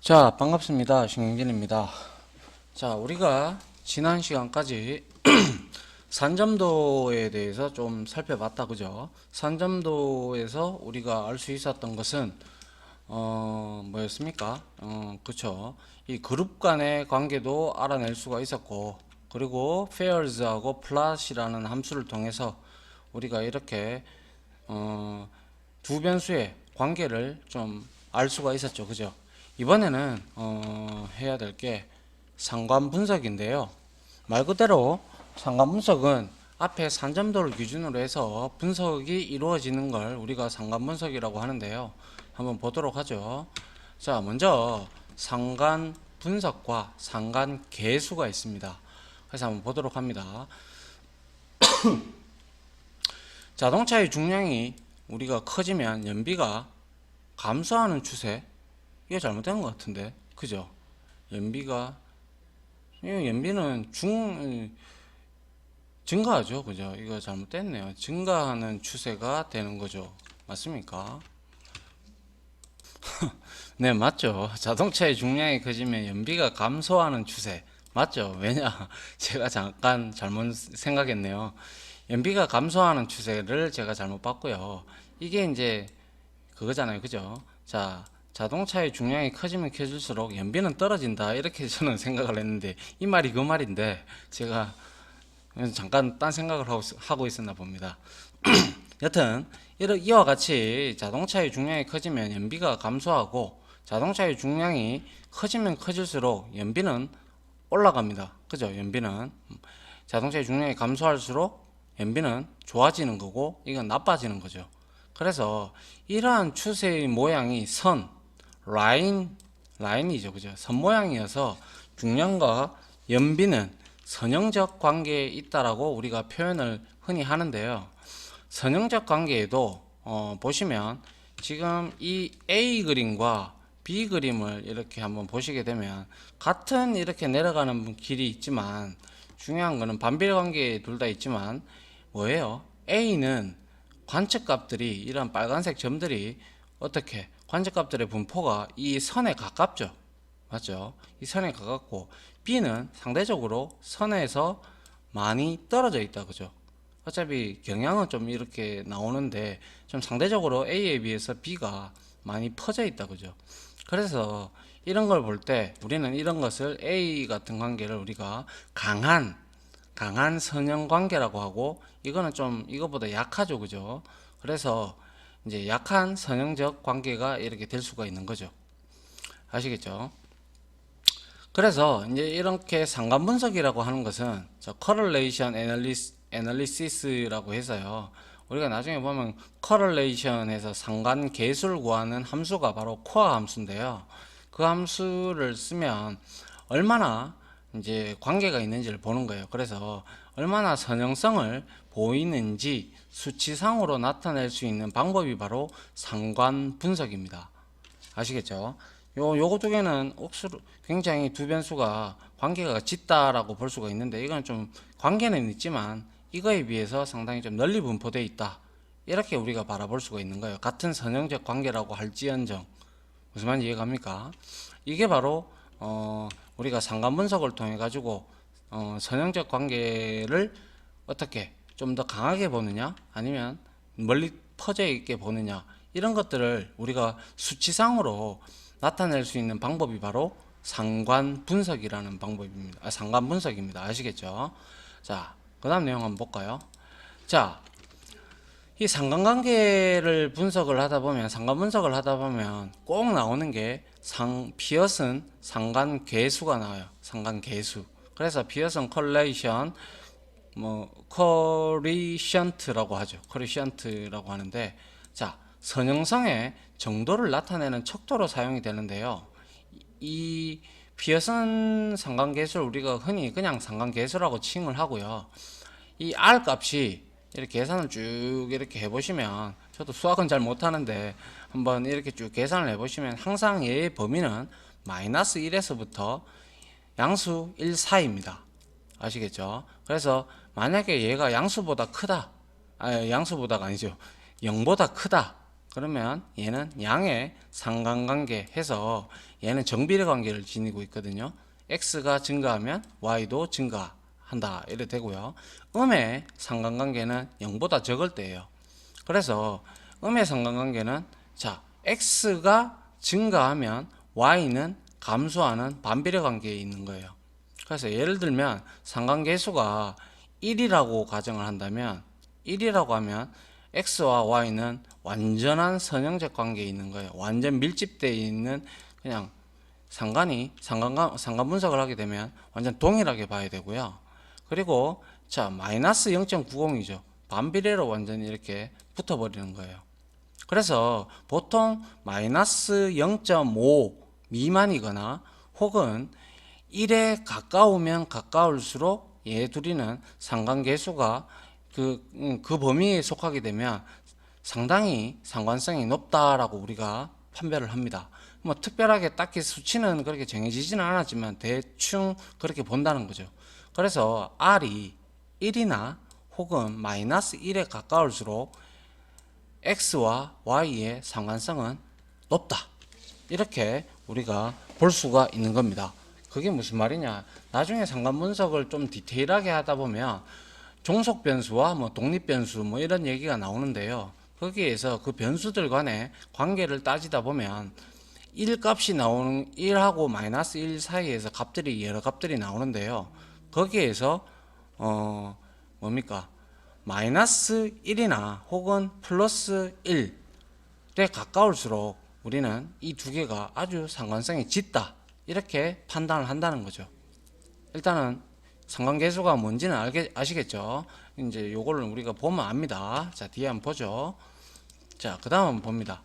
자, 반갑습니다. 신경진입니다. 자, 우리가 지난 시간까지 산점도에 대해서 좀 살펴봤다, 그죠? 산점도에서 우리가 알 수 있었던 것은, 뭐였습니까? 그쵸. 이 그룹 간의 관계도 알아낼 수가 있었고, 그리고 pairs하고 plot이라는 함수를 통해서 우리가 이렇게, 어, 두 변수의 관계를 좀 알 수가 있었죠, 그죠? 이번에는 해야 될 게 상관 분석인데요. 말 그대로 상관 분석은 앞에 산점도를 기준으로 해서 분석이 이루어지는 걸 우리가 상관 분석이라고 하는데요. 한번 보도록 하죠. 자, 먼저 상관 분석과 상관 계수가 있습니다. 그래서 한번 보도록 합니다. 자동차의 중량이 우리가 커지면 연비가 감소하는 추세. 이게 잘못된 것 같은데, 그죠? 연비가 이 연비는 증가하죠, 그죠? 이거 잘못됐네요. 증가하는 추세가 되는 거죠. 맞습니까? 네, 맞죠. 자동차의 중량이 커지면 연비가 감소하는 추세. 맞죠? 왜냐? 제가 잠깐 잘못 생각했네요. 연비가 감소하는 추세를 제가 잘못 봤고요. 이게 이제 그거잖아요, 그죠? 자, 자동차의 중량이 커지면 커질수록 연비는 떨어진다, 이렇게 저는 생각을 했는데 이 말이 그 말인데 제가 잠깐 딴 생각을 하고 있었나 봅니다. 여튼 이와 같이 자동차의 중량이 커지면 연비가 감소하고 자동차의 중량이 커지면 커질수록 연비는 올라갑니다. 그죠? 연비는 자동차의 중량이 감소할수록 연비는 좋아지는 거고 이건 나빠지는 거죠. 그래서 이러한 추세의 모양이 라인이죠. 그죠? 선 모양이어서 중량과 연비는 선형적 관계에 있다라고 우리가 표현을 흔히 하는데요. 선형적 관계에도 보시면 지금 이 A 그림과 B 그림을 이렇게 한번 보시게 되면 같은 이렇게 내려가는 길이 있지만 중요한 거는 반비례 관계에 둘 다 있지만 뭐예요? A는 관측값들이 이런 빨간색 점들이 어떻게 관측값들의 분포가 이 선에 가깝죠. 맞죠? 이 선에 가깝고 B는 상대적으로 선에서 많이 떨어져 있다. 그죠? 어차피 경향은 좀 이렇게 나오는데 좀 상대적으로 A에 비해서 B가 많이 퍼져 있다. 그죠? 그래서 이런 걸 볼 때 우리는 이런 것을 A 같은 관계를 우리가 강한 선형 관계라고 하고 이거는 좀 이거보다 약하죠. 그죠? 그래서 이제 약한 선형적 관계가 이렇게 될 수가 있는 거죠. 아시겠죠? 그래서 이제 이렇게 상관 분석이라고 하는 것은 correlation analysis라고 해서요. 우리가 나중에 보면 correlation에서 상관 계수를 구하는 함수가 바로 코어 함수인데요. 그 함수를 쓰면 얼마나 이제 관계가 있는지를 보는 거예요. 그래서 얼마나 선형성을 보이는지 수치상으로 나타낼 수 있는 방법이 바로 상관 분석입니다. 아시겠죠? 요거 쪽에는 억수로 굉장히 두 변수가 관계가 짙다라고 볼 수가 있는데 이건 좀 관계는 있지만 이거에 비해서 상당히 좀 널리 분포되어 있다. 이렇게 우리가 바라볼 수가 있는 거예요. 같은 선형적 관계라고 할지언정. 무슨 말인지 이해갑니까? 이게 바로 우리가 상관 분석을 통해 가지고 선형적 관계를 어떻게 좀 더 강하게 보느냐 아니면 멀리 퍼져 있게 보느냐 이런 것들을 우리가 수치상으로 나타낼 수 있는 방법이 바로 상관 분석이라는 방법입니다. 상관 분석입니다. 아시겠죠? 자, 그 다음 내용 한번 볼까요? 자, 이 상관관계를 분석을 하다 보면 상관 분석을 하다 보면 꼭 나오는 게 피어슨 상관계수가 나와요. 상관계수. 그래서 피어슨 컬레이션 코리션트라고 하죠. 코리션트라고 하는데 자, 선형성의 정도를 나타내는 척도로 사용이 되는데요. 이 피어슨 상관계수를 우리가 흔히 그냥 상관계수라고 칭을 하고요. 이 R 값이 이렇게 계산을 쭉 이렇게 해보시면 저도 수학은 잘 못하는데 한번 이렇게 쭉 계산을 해보시면 항상 얘의 범위는 마이너스 1에서부터 양수 1 사이입니다. 아시겠죠? 그래서 만약에 얘가 양수보다 크다, 양수보다가 아니죠. 0보다 크다. 그러면 얘는 양의 상관관계 해서 얘는 정비례 관계를 지니고 있거든요. x가 증가하면 y도 증가한다 이래 되고요. 음의 상관관계는 0보다 적을 때예요. 그래서 음의 상관관계는 자 x가 증가하면 y는 감소하는 반비례 관계에 있는 거예요. 그래서 예를 들면 상관계수가 1이라고 가정을 한다면 1이라고 하면 x와 y는 완전한 선형적 관계에 있는 거예요. 완전 밀집되어 있는 그냥 상관 분석을 하게 되면 완전 동일하게 봐야 되고요. 그리고 자 마이너스 0.90이죠. 반비례로 완전히 이렇게 붙어버리는 거예요. 그래서 보통 마이너스 0.5 미만이거나 혹은 1에 가까우면 가까울수록 얘 둘이는 상관계수가 그 범위에 속하게 되면 상당히 상관성이 높다라고 우리가 판별을 합니다. 뭐 특별하게 딱히 수치는 그렇게 정해지지는 않았지만 대충 그렇게 본다는 거죠. 그래서 R이 1이나 혹은 마이너스 1에 가까울수록 X와 Y의 상관성은 높다. 이렇게 우리가 볼 수가 있는 겁니다. 그게 무슨 말이냐? 나중에 상관 분석을 좀 디테일하게 하다 보면 종속 변수와 뭐 독립 변수 뭐 이런 얘기가 나오는데요. 거기에서 그 변수들 간의 관계를 따지다 보면 1 값이 나오는 1하고 마이너스 1 사이에서 값들이 여러 값들이 나오는데요. 거기에서 뭡니까? 마이너스 1이나 혹은 플러스 1에 가까울수록 우리는 이 두 개가 아주 상관성이 짙다 이렇게 판단을 한다는 거죠. 일단은 상관계수가 뭔지는 아시겠죠? 이제 요거를 우리가 보면 압니다. 자, 뒤에 한번 보죠. 자, 그 다음 한번 봅니다.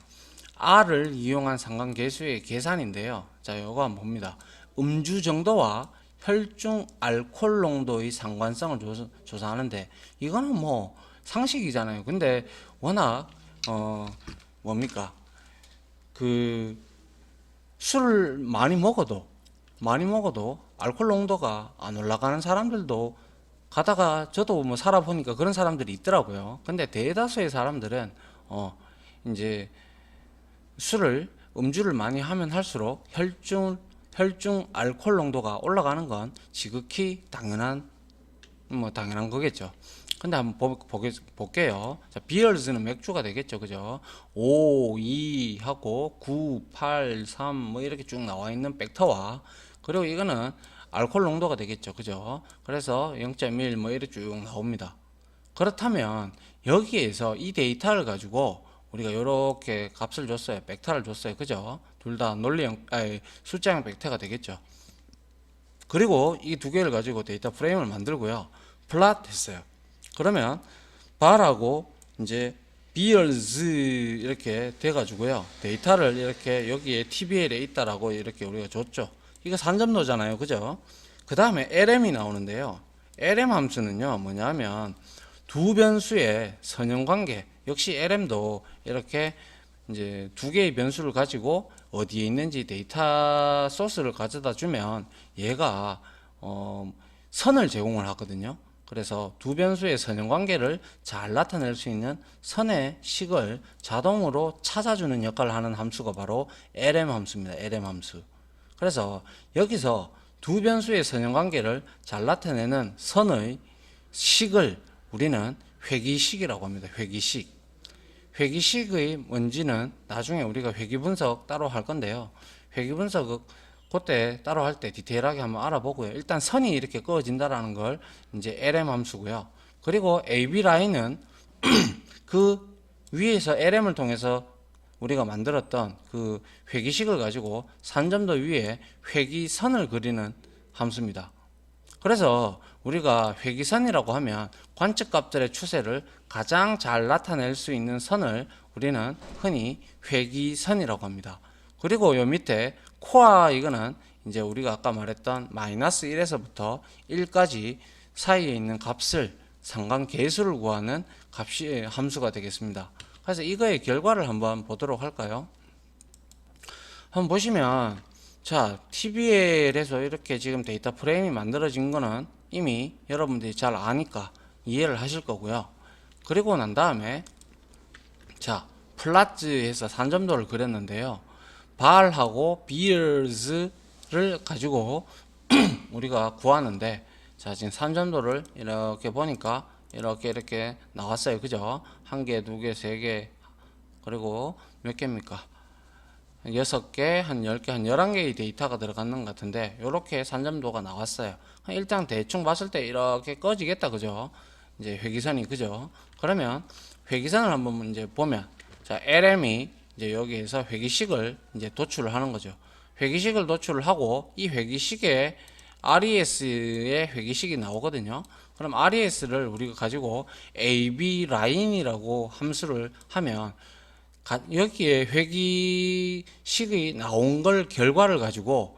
R을 이용한 상관계수의 계산인데요. 자, 요거 한번 봅니다. 음주 정도와 혈중 알코올 농도의 상관성을 조사하는데 이거는 뭐 상식이잖아요. 근데 워낙 뭡니까? 그 술을 많이 먹어도 알코올 농도가 안 올라가는 사람들도 가다가 저도 뭐 살아보니까 그런 사람들이 있더라고요. 근데 대다수의 사람들은 이제 음주를 많이 하면 할수록 혈중 알코올 농도가 올라가는 건 지극히 당연한 거겠죠. 근데 한번 볼게요. 자, 비얼즈는 맥주가 되겠죠. 그죠? 5, 2 하고 9, 8, 3 뭐 이렇게 쭉 나와 있는 벡터와 그리고 이거는 알코올 농도가 되겠죠. 그죠? 그래서 0.1 뭐 이렇게 쭉 나옵니다. 그렇다면 여기에서 이 데이터를 가지고 우리가 이렇게 값을 줬어요. 벡터를 줬어요. 그죠? 둘 다 숫자형 벡터가 되겠죠. 그리고 이 두 개를 가지고 데이터 프레임을 만들고요. 플롯 했어요. 그러면 bar하고 이제 beers 이렇게 돼 가지고요. 데이터를 이렇게 여기에 tbl에 있다라고 이렇게 우리가 줬죠. 이거 산점도잖아요. 그죠? 그 다음에 lm이 나오는데요. lm 함수는요. 뭐냐면 두 변수의 선형관계 역시 lm도 이렇게 이제 두 개의 변수를 가지고 어디에 있는지 데이터 소스를 가져다 주면 얘가 선을 제공을 하거든요. 그래서 두 변수의 선형관계를 잘 나타낼 수 있는 선의 식을 자동으로 찾아주는 역할을 하는 함수가 바로 lm 함수입니다. lm 함수. 그래서 여기서 두 변수의 선형관계를 잘 나타내는 선의 식을 우리는 회귀식이라고 합니다. 회귀식. 회귀식의 뭔지는 나중에 우리가 회귀분석 따로 할 건데요. 회귀분석 그때 따로 할 때 디테일하게 한번 알아보고요. 일단 선이 이렇게 그어진다라는 걸 이제 lm 함수고요. 그리고 AB 라인은 그 위에서 lm을 통해서 우리가 만들었던 그 회귀식을 가지고 산점도 위에 회귀선을 그리는 함수입니다. 그래서 우리가 회귀선이라고 하면 관측값들의 추세를 가장 잘 나타낼 수 있는 선을 우리는 흔히 회귀선이라고 합니다. 그리고 요 밑에 코어 이거는 이제 우리가 아까 말했던 마이너스 1에서부터 1까지 사이에 있는 값을 상관계수를 구하는 함수가 되겠습니다. 그래서 이거의 결과를 한번 보도록 할까요? 한번 보시면 자, TBL에서 이렇게 지금 데이터 프레임이 만들어진 거는 이미 여러분들이 잘 아니까 이해를 하실 거고요. 그리고 난 다음에 자, 플라츠에서 산점도를 그렸는데요. 발하고 비어즈를 가지고 우리가 구하는데, 자, 지금 산점도를 이렇게 보니까 이렇게 나왔어요. 그죠? 한 개, 두 개, 세 개, 그리고 몇 개입니까? 6개, 한 10개, 한 11개의 데이터가 들어가는 것 같은데, 이렇게 산점도가 나왔어요. 일단 대충 봤을 때 이렇게 꺼지겠다. 그죠? 이제 회기선이, 그죠? 그러면 회기선을 한번 이제 보면, 자, LM이 이제 여기에서 회기식을 이제 도출을 하는 거죠. 회기식을 도출을 하고, 이 회기식에 RES의 회기식이 나오거든요. 그럼 RES를 우리가 가지고 AB 라인이라고 함수를 하면, 여기에 회기식이 나온 걸 결과를 가지고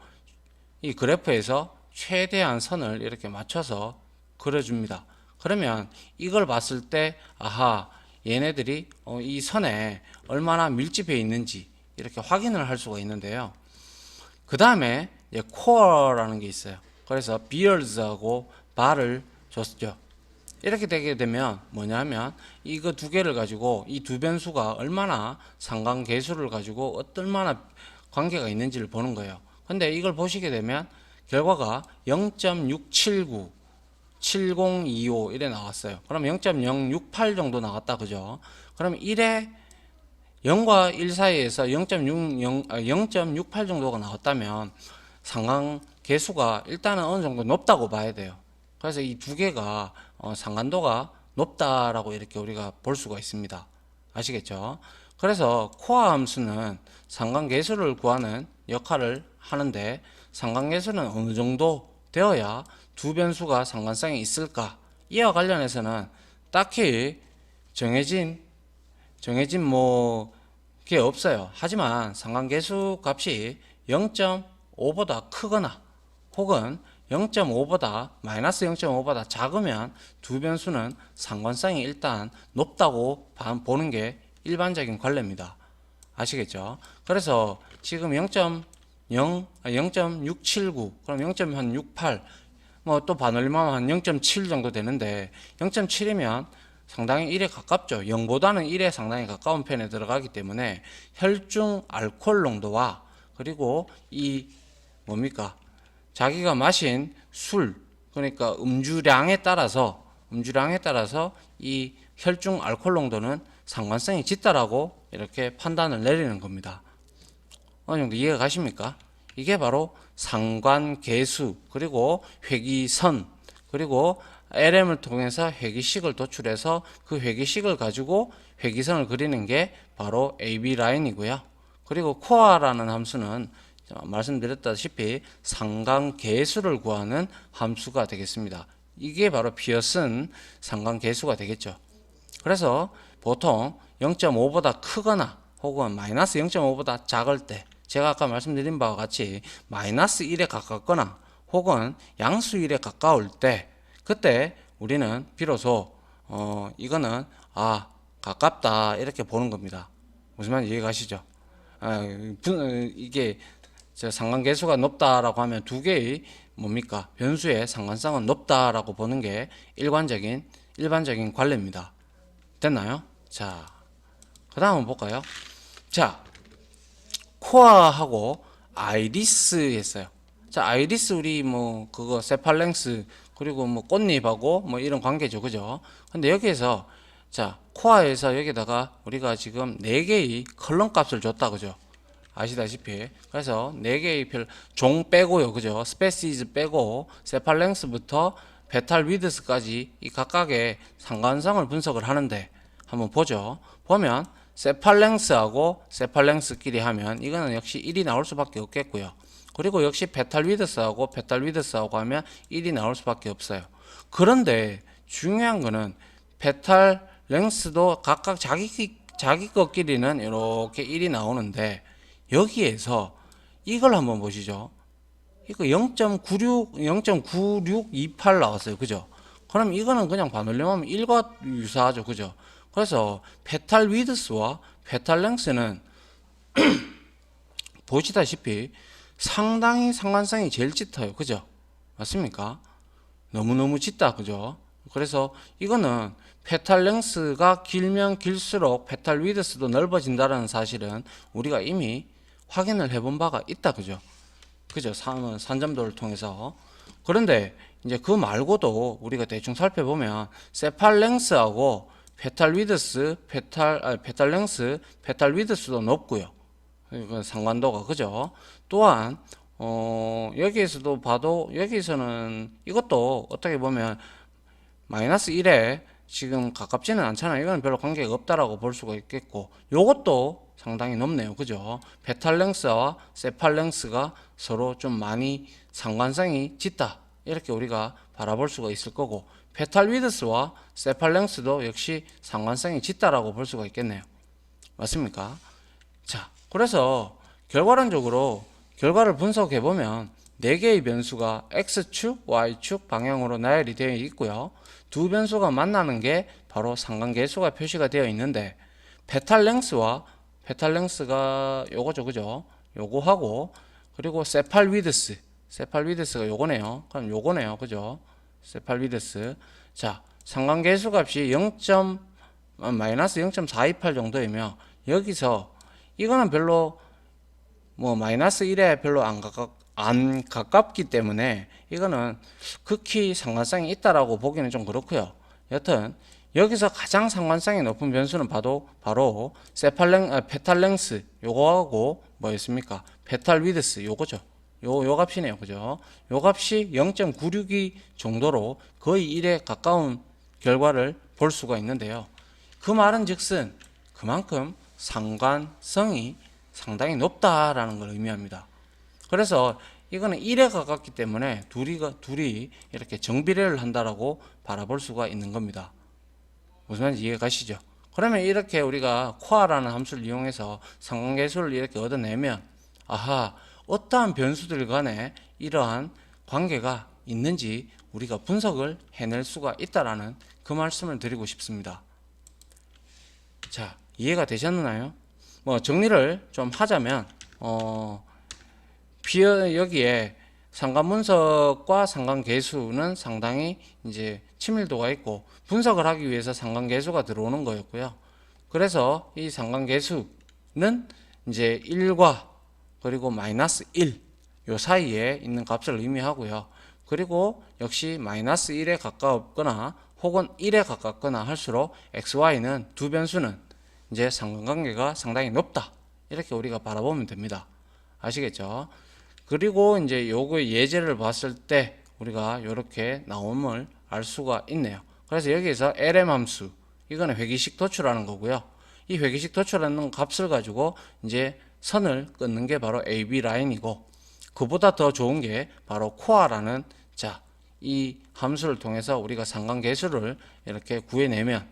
이 그래프에서 최대한 선을 이렇게 맞춰서 그려줍니다. 그러면 이걸 봤을 때 아하, 얘네들이 이 선에 얼마나 밀집해 있는지 이렇게 확인을 할 수가 있는데요. 그 다음에 코어라는 게 있어요. 그래서 비어즈하고 발을 줬죠. 이렇게 되게 되면 뭐냐면 이거 두 개를 가지고 이 두 변수가 얼마나 상관계수를 가지고 얼마나 관계가 있는지를 보는 거예요. 근데 이걸 보시게 되면 결과가 0.679 7025 이래 나왔어요. 그럼 0.068 정도 나왔다. 그죠? 그럼 1에 0과 1 사이에서 0.68 정도가 나왔다면 상관계수가 일단은 어느 정도 높다고 봐야 돼요. 그래서 이 두 개가 상관도가 높다라고 이렇게 우리가 볼 수가 있습니다. 아시겠죠? 그래서 코어 함수는 상관계수를 구하는 역할을 하는데, 상관계수는 어느 정도 되어야 두 변수가 상관성이 있을까? 이와 관련해서는 딱히 정해진 게 없어요. 하지만 상관계수 값이 0.5보다 크거나 혹은 0.5보다 마이너스 0.5보다 작으면 두 변수는 상관성이 일단 높다고 보는 게 일반적인 관례입니다. 아시겠죠? 그래서 지금 0.679 그럼 0.68 뭐 또 반올림하면 한 0.7 정도 되는데, 0.7이면 상당히 1에 가깝죠. 0보다는 1에 상당히 가까운 편에 들어가기 때문에 혈중 알코올 농도와 그리고 이 뭡니까? 자기가 마신 술, 그러니까 음주량에 따라서 이 혈중 알코올 농도는 상관성이 짙다라고 이렇게 판단을 내리는 겁니다. 어느 정도 이해가 가십니까? 이게 바로 상관계수, 그리고 회기선, 그리고 LM을 통해서 회기식을 도출해서 그 회기식을 가지고 회기선을 그리는 게 바로 AB 라인이고요. 그리고 코어라는 함수는 말씀드렸다시피 상관계수를 구하는 함수가 되겠습니다. 이게 바로 피어슨 상관계수가 되겠죠. 그래서 보통 0.5보다 크거나 혹은 마이너스 0.5보다 작을 때, 제가 아까 말씀드린 바와 같이 마이너스 1에 가깝거나 혹은 양수 1에 가까울 때, 그때 우리는 비로소 이거는 가깝다 이렇게 보는 겁니다. 무슨 말인지 이해가시죠? 이게 상관계수가 높다라고 하면 두 개의 뭡니까? 변수의 상관성은 높다라고 보는 게 일반적인 관례입니다. 됐나요? 자, 그 다음 한번 볼까요? 자, 코어하고 아이리스 했어요. 자, 아이리스 우리 그거 세팔랭스 그리고 꽃잎하고 이런 관계죠. 그죠? 근데 여기에서 자, 코어에서 여기다가 우리가 지금 4개의 컬럼 값을 줬다. 그죠? 아시다시피. 그래서 4개의 종 빼고요. 그죠? 스페시즈 빼고 세팔랭스부터 베탈 위드스까지 이 각각의 상관성을 분석을 하는데, 한번 보죠. 보면 세팔랭스하고 세팔랭스끼리 하면 이거는 역시 1이 나올 수밖에 없겠고요. 그리고 역시 베탈 위드스하고 하면 1이 나올 수밖에 없어요. 그런데 중요한 거는 베탈 랭스도 각각 자기 것끼리는 이렇게 1이 나오는데, 여기에서 이걸 한번 보시죠. 이거 0.9628 나왔어요. 그죠? 그럼 이거는 그냥 반올림하면 1과 유사하죠. 그죠? 그래서 페탈 위드스와 페탈 랭스는 보시다시피 상당히 상관성이 제일 짙어요. 그죠? 맞습니까? 너무너무 짙다. 그죠? 그래서 이거는 페탈 랭스가 길면 길수록 페탈 위드스도 넓어진다는 사실은 우리가 이미 확인을 해본 바가 있다. 그죠? 산점도를 통해서. 그런데 이제 그 말고도 우리가 대충 살펴보면 세팔 랭스하고 페탈 위드스, 페탈 랭스, 페탈 위드스도 높고요. 그 상관도가. 그죠? 또한 여기에서도 봐도 여기서는 이것도 어떻게 보면 마이너스 1에 지금 가깝지는 않잖아요. 이건 별로 관계가 없다라고 볼 수가 있겠고, 요것도 상당히 높네요. 그죠? 페탈 랭스와 세팔 랭스가 서로 좀 많이 상관성이 짙다, 이렇게 우리가 바라볼 수가 있을 거고, 페탈 위드스와 세팔 랭스도 역시 상관성이 짙다라고 볼 수가 있겠네요. 맞습니까? 자, 그래서 결과론적으로 결과를 분석해 보면 4개의 변수가 X축, Y축 방향으로 나열이 되어 있고요. 두 변수가 만나는 게 바로 상관계수가 표시가 되어 있는데, 페탈 랭스가 요거죠. 그죠? 요거하고, 그리고 세팔 위드스가 요거네요. 그럼 요거네요. 그죠? 세팔 위드스. 자, 상관계수 값이 마이너스 0.428 정도이며, 여기서 이거는 별로 마이너스 1에 별로 안 가깝기 때문에 이거는 극히 상관성이 있다라고 보기는 좀 그렇고요. 여튼 여기서 가장 상관성이 높은 변수는 바로 페탈 랭스 요거하고 뭐였습니까? 페탈 위드스 요거죠. 요 값이네요. 그죠? 요 값이 0.962 정도로 거의 1에 가까운 결과를 볼 수가 있는데요. 그 말은 즉슨 그만큼 상관성이 상당히 높다라는 걸 의미합니다. 그래서 이거는 1에 가깝기 때문에 둘이 이렇게 정비례를 한다라고 바라볼 수가 있는 겁니다. 무슨 말인지 이해 가시죠? 그러면 이렇게 우리가 코아라는 함수를 이용해서 상관계수를 이렇게 얻어내면, 아하, 어떠한 변수들 간에 이러한 관계가 있는지 우리가 분석을 해낼 수가 있다라는 그 말씀을 드리고 싶습니다. 자, 이해가 되셨나요? 정리를 좀 하자면, 여기에 상관분석과 상관계수는 상당히 이제 친밀도가 있고, 분석을 하기 위해서 상관계수가 들어오는 거였고요. 그래서 이 상관계수는 이제 1과 그리고 마이너스 1 요 사이에 있는 값을 의미하고요. 그리고 역시 마이너스 1에 가깝거나 혹은 1에 가깝거나 할수록 XY는 두 변수는 이제 상관관계가 상당히 높다, 이렇게 우리가 바라보면 됩니다. 아시겠죠? 그리고 이제 요거 예제를 봤을 때 우리가 이렇게 나옴을 알 수가 있네요. 그래서 여기에서 LM 함수, 이거는 회기식 도출하는 거고요. 이 회기식 도출하는 값을 가지고 이제 선을 끊는 게 바로 AB 라인이고, 그보다 더 좋은 게 바로 코아라는 이 함수를 통해서 우리가 상관계수를 이렇게 구해내면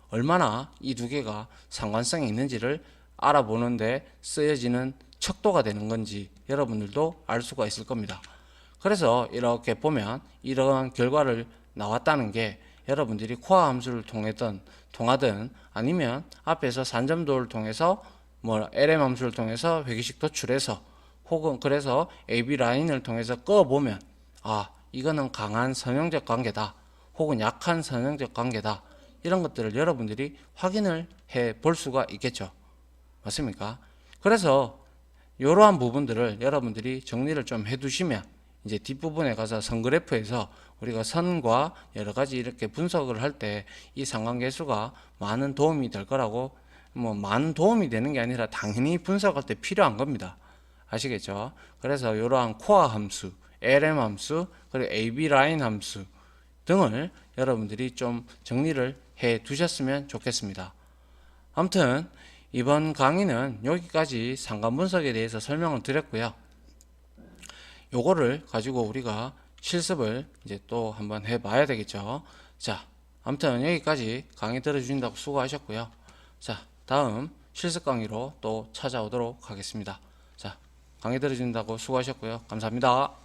얼마나 이 두 개가 상관성이 있는지를 알아보는데 쓰여지는 척도가 되는 건지 여러분들도 알 수가 있을 겁니다. 그래서 이렇게 보면 이러한 결과를 나왔다는 게 여러분들이 코아 함수를 통하든 아니면 앞에서 산점도를 통해서 LM 함수를 통해서 회기식 도출해서 혹은 그래서 AB 라인을 통해서 꺼보면, 이거는 강한 선형적 관계다 혹은 약한 선형적 관계다, 이런 것들을 여러분들이 확인을 해 볼 수가 있겠죠. 맞습니까? 그래서 이러한 부분들을 여러분들이 정리를 좀 해두시면 이제 뒷부분에 가서 선그래프에서 우리가 선과 여러 가지 이렇게 분석을 할 때 이 상관계수가 많은 도움이 될 거라고, 많은 도움이 되는 게 아니라 당연히 분석할 때 필요한 겁니다. 아시겠죠? 그래서 이러한 코아 함수, LM 함수, 그리고 AB 라인 함수 등을 여러분들이 좀 정리를 해 두셨으면 좋겠습니다. 아무튼 이번 강의는 여기까지 상관분석에 대해서 설명을 드렸고요. 요거를 가지고 우리가 실습을 이제 또 한번 해봐야 되겠죠. 자, 아무튼 여기까지 강의 들어주신다고 수고하셨고요. 자, 다음 실습 강의로 또 찾아오도록 하겠습니다. 자, 강의 들어주신다고 수고하셨고요. 감사합니다.